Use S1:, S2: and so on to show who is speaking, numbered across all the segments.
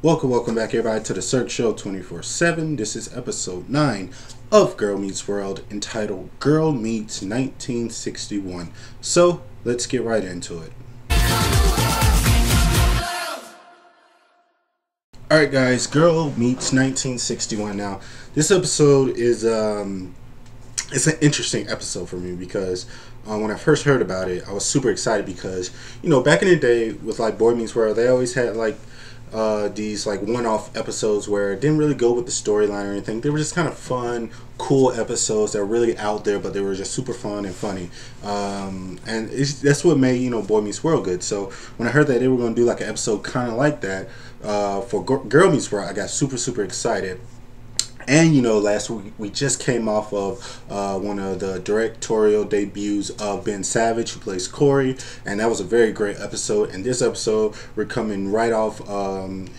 S1: Welcome back everybody to the Search Show 24/7. This is episode 9 of Girl Meets World, entitled Girl Meets 1961. So let's get right into it. Alright guys, Girl Meets 1961. Now this episode is it's an interesting episode for me because when I first heard about it, I was super excited because, you know, back in the day with like Boy Meets World, they always had like these like one-off episodes where it didn't really go with the storyline or anything. They were just kind of fun, cool episodes that were really out there, but they were just super fun and funny. And that's what made, you know, Boy Meets World good. So when I heard that they were going to do like an episode kind of like that for Girl Meets World, I got super excited. And you know, last week we just came off of one of the directorial debuts of Ben Savage, who plays Corey, and that was a very great episode. And this episode, we're coming right off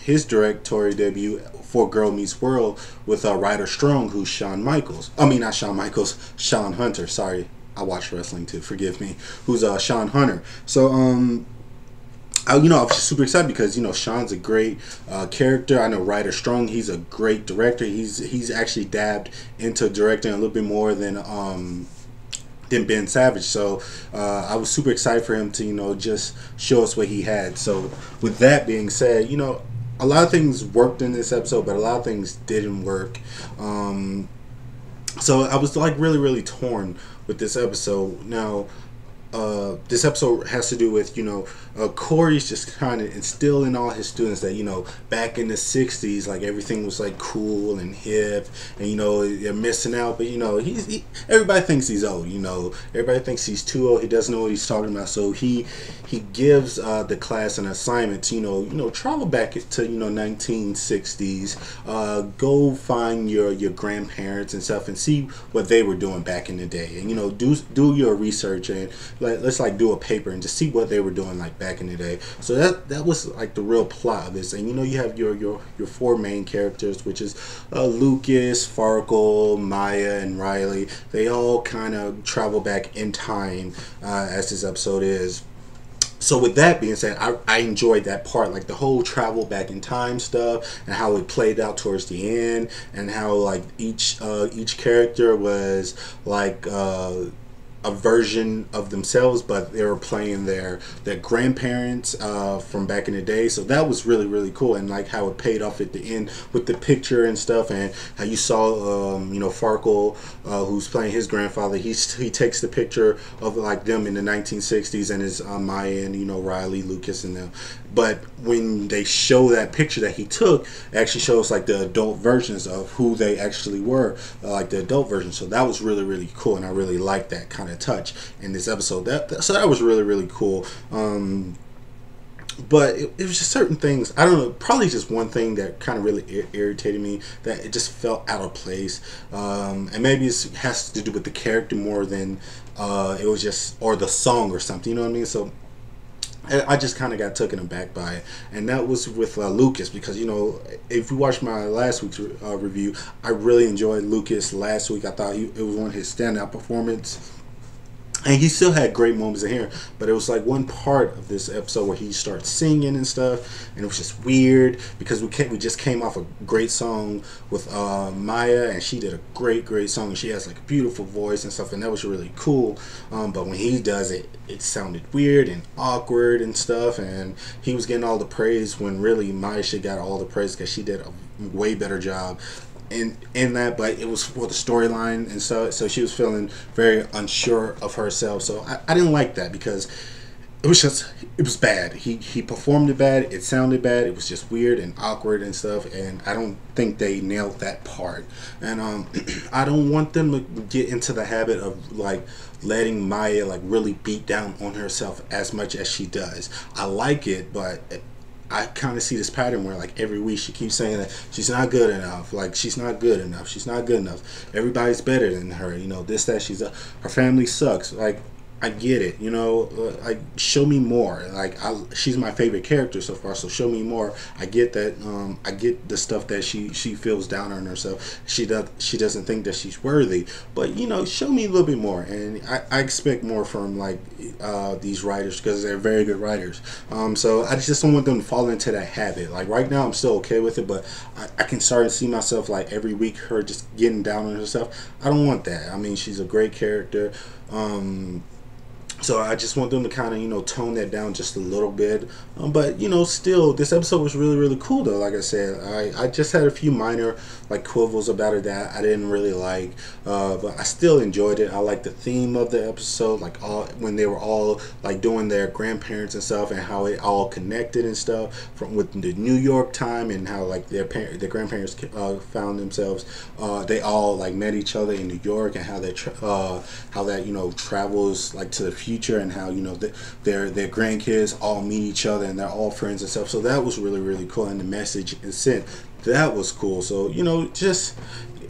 S1: his directorial debut for Girl Meets World with Ryder Strong, who's Shawn Michaels. I mean, not Shawn Michaels, Shawn Hunter. Sorry, I watch wrestling too. Forgive me. Who's Shawn Hunter? So I was just super excited because, you know, Shawn's a great character. I know Ryder Strong, he's a great director. He's actually dabbed into directing a little bit more than Ben Savage. So I was super excited for him to, you know, just show us what he had. So with that being said, you know, a lot of things worked in this episode, but a lot of things didn't work. So I was like really torn with this episode. Now, this episode has to do with, you know, Corey's just kind of instilling all his students that, you know, back in the 60s, like everything was like cool and hip, and, you know, they're missing out. But, you know, everybody thinks he's old, you know, everybody thinks he's too old. He doesn't know what he's talking about. So he gives the class an assignment to, you know, travel back to, you know, 1960s, go find your grandparents and stuff and see what they were doing back in the day, and, you know, do your research and let's like do a paper and just see what they were doing like back in the day. So that was like the real plot of this. And, you know, you have your four main characters, which is Lucas, Farkle, Maya, and Riley. They all kind of travel back in time as this episode is. So with that being said, I enjoyed that part, like the whole travel back in time stuff and how it played out towards the end, and how like each character was like a version of themselves, but they were playing their grandparents from back in the day. So that was really cool, and like how it paid off at the end with the picture and stuff, and how you saw you know, Farkle, who's playing his grandfather, he takes the picture of like them in the 1960s, and his Maya and, you know, Riley, Lucas, and them. But when they show that picture that he took, it actually shows like the adult versions of who they actually were, like the adult version. So that was really cool, and I really liked that kind of touch in this episode. So that was really cool. But it was just certain things, I don't know, probably just one thing that kind of really irritated me, that it just felt out of place, and maybe it has to do with the character more than it was just, or the song or something, you know what I mean? So I just kind of got taken aback by it, and that was with Lucas, because, you know, if you watched my last week's review, I really enjoyed Lucas last week. I thought it was one of his standout performances. And he still had great moments in here, but it was like one part of this episode where he starts singing and stuff, and it was just weird because we just came off a great song with Maya, and she did a great song, and she has like a beautiful voice and stuff, and that was really cool. But when he does it, it sounded weird and awkward and stuff, and he was getting all the praise when really Maya should got all the praise because she did a way better job in that. But it was for the storyline, and so she was feeling very unsure of herself. So I didn't like that because it was bad. He performed it bad, it sounded bad, it was just weird and awkward and stuff, and I don't think they nailed that part. And I don't want them to get into the habit of like letting Maya like really beat down on herself as much as she does. I like it, but I kind of see this pattern where like every week she keeps saying that she's not good enough, like she's not good enough, she's not good enough, everybody's better than her, you know, this, that, her family sucks. Like, I get it, you know. Like, show me more. Like, she's my favorite character so far, so show me more. I get that. I get the stuff that she feels down on herself. She doesn't think that she's worthy, but you know, show me a little bit more. And I expect more from like these writers because they're very good writers. So I just don't want them to fall into that habit. Like right now, I'm still okay with it, but I can start to see myself like every week her just getting down on herself. I don't want that. I mean, she's a great character. So I just want them to kind of, you know, tone that down just a little bit. But, you know, still, this episode was really, really cool, though. Like I said, I just had a few minor, like, quibbles about it that I didn't really like. But I still enjoyed it. I like the theme of the episode, like, when they were all, like, doing their grandparents and stuff and how it all connected and stuff with the New York time and how, like, their grandparents found themselves. They all, like, met each other in New York and how that, you know, travels, like, to the future and how, you know, their grandkids all meet each other and they're all friends and stuff. So that was really, really cool, and the message is sent, that was cool. So, you know,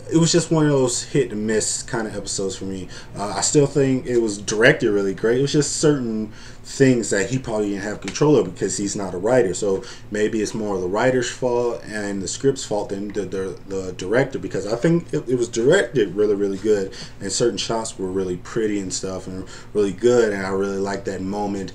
S1: it was just one of those hit and miss kind of episodes for me. I still think it was directed really great. It was just certain things that he probably didn't have control of because he's not a writer. So maybe it's more the writer's fault and the script's fault than the director, because I think it was directed really, really good, and certain shots were really pretty and stuff and really good, and I really liked that moment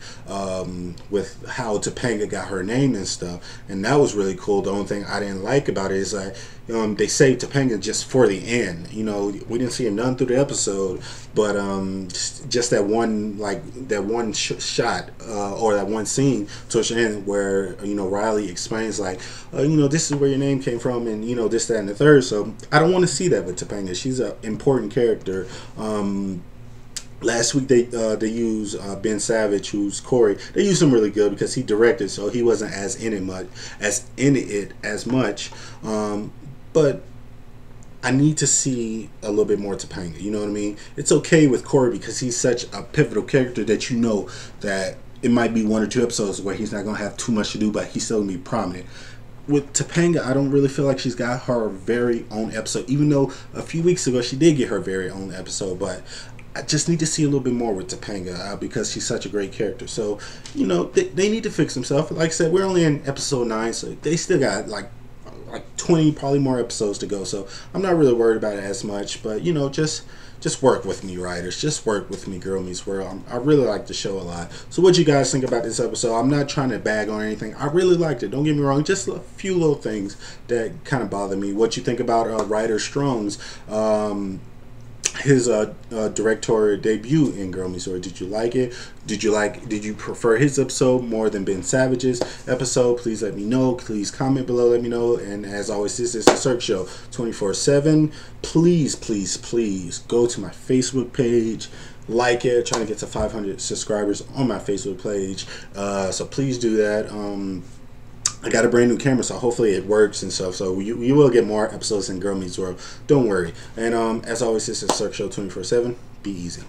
S1: with how Topanga got her name and stuff, and that was really cool. The only thing I didn't like about it is like they saved Topanga just for the end. You know, we didn't see him none through the episode, but just that one shot or that one scene towards the end where, you know, Riley explains like, you know, this is where your name came from, and you know, this, that, and the third. So I don't want to see that with Topanga. She's an important character. Last week they used Ben Savage, who's Corey. They used him really good because he directed, so he wasn't as in it as much. But I need to see a little bit more Topanga. You know what I mean? It's okay with Corey because he's such a pivotal character that you know that it might be one or two episodes where he's not going to have too much to do, but he's still going to be prominent. With Topanga, I don't really feel like she's got her very own episode, even though a few weeks ago she did get her very own episode. But I just need to see a little bit more with Topanga because she's such a great character. So, you know, they need to fix themselves. Like I said, we're only in episode 9, so they still got like 20 probably more episodes to go, so I'm not really worried about it as much. But you know, just work with me, writers. Just work with me, Girl Meets World. I really like the show a lot. So what you guys think about this episode? I'm not trying to bag on anything. I really liked it, don't get me wrong. Just a few little things that kind of bother me. What you think about Ryder Strong's his directorial debut in Girl Meets World? Did you like it? Did you prefer his episode more than Ben Savage's episode? Please let me know. Please comment below, let me know. And as always, this is the Cirque Show 24/7. Please, please, please go to my Facebook page, like it. Trying to get to 500 subscribers on my Facebook page, so please do that. I got a brand new camera, so hopefully it works and stuff. So you will get more episodes in Girl Meets World. Don't worry. And as always, this is Cirque Show 24/7. Be easy.